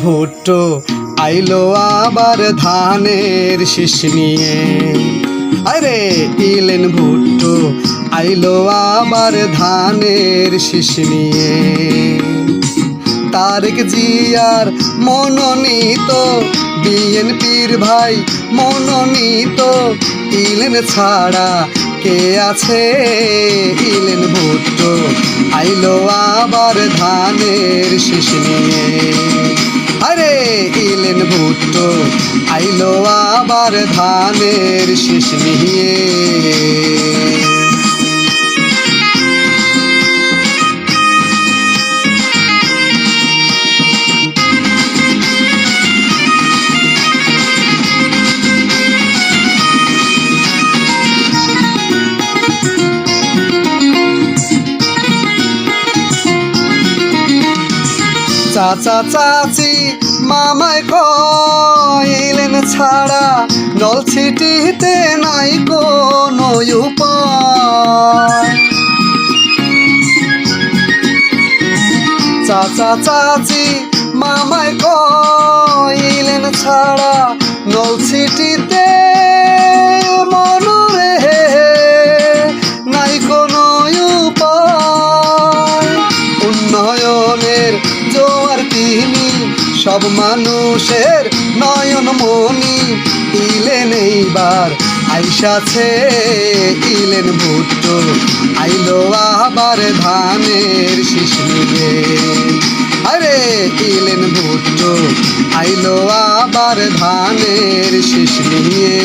ভুট্টো আইলো আবার ধানের শীষ নিয়ে। আরে ইলেন ভুট্টো আইলো আবার ধানের শীষ নিয়ে। তারেক জিয়ার মনোনীত বিএনপির ভাই মনোনীত ইলেন ছাড়া কে আছে? ইলেন ভুট্টো আইলো আবার ধানের শীষ নিয়ে। আরে ইলেন ভুট্টো আইলো আবার ধানের শীষ নিয়ে। চাচা চাচি মামাই কইলেন ছাড়া নলছিটিতে নাই কোনো উপায়। চাচা চাচি মামাই কইলেন ছাড়া নলছিটিতে মনরে নাই কোনো উপায়। উন্নয়নের জোয়ার তিনি সব মানুষের নয়ন মনি। ইলেন এইবার আইসাছে ইলেন ভুট্টো আইলো আবার ধানের শীষ নিয়ে। আরে ইলেন ভুট্টো আইলো আবার ধানের শীষ নিয়ে।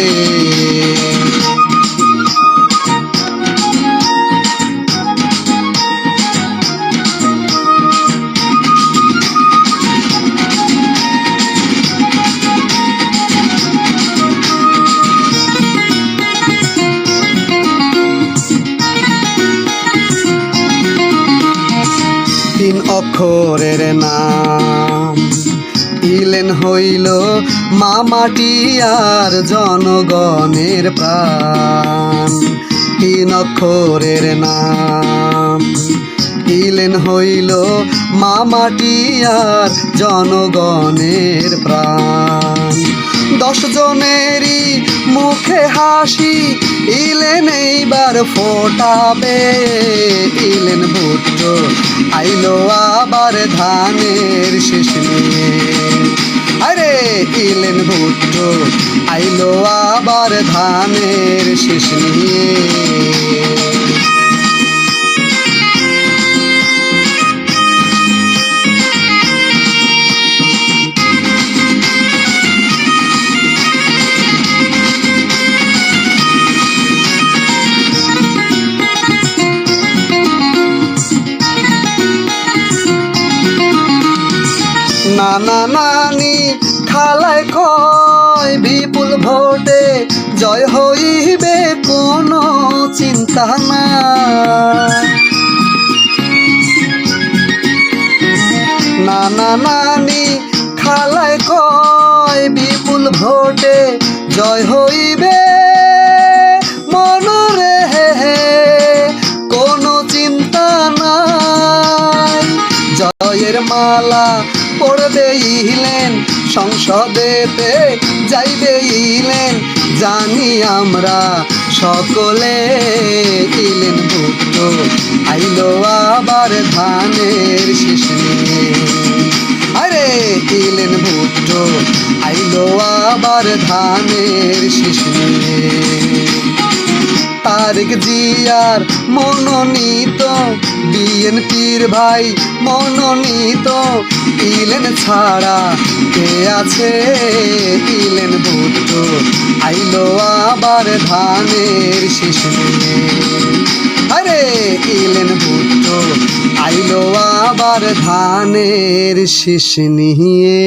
তিন অক্ষরের নাম ইলেন হইল মামাটি আর জনগণের প্রাণ। তিন অক্ষরের নাম ইলেন হইল মামাটি আর জনগণের প্রাণ। 10 জনেরই মুখে হাসি ইলেন এইবার ফোটাবে। ইলেন ভুট্টো আইলো আবার ধানের শীষ নিয়ে। আরে ইলেন ভুট্টো আইলো আবার ধানের শীষ নিয়ে। নানা নানি খালায় কয় বিপুল ভোটে জয় হইবে কোনো চিন্তা নাই। নানা নানি খালায় কয় বিপুল ভোটে জয় হইবে মনরে কোনো চিন্তা নাই। জয়ের মালা পড়বে ইলেন সংসদেতে যাইবে ইলেন জানি আমরা সকলে। ইলেন ভুট্টো আইলো আবার ধানের শীষ নিয়ে। আরে ইলেন ভুট্টো আইলো আবার ধানের শীষ নিয়ে। তারেক জিয়ার মনোনীত বিএনপির ভাই মনোনীত ইলেন ছাড়া কে আছে? ইলেন ভুট্টো আইলো আবার ধানের শীষ নিয়ে। আরে ইলেন ভুট্টো আইলো আবার ধানের শীষ নিয়ে।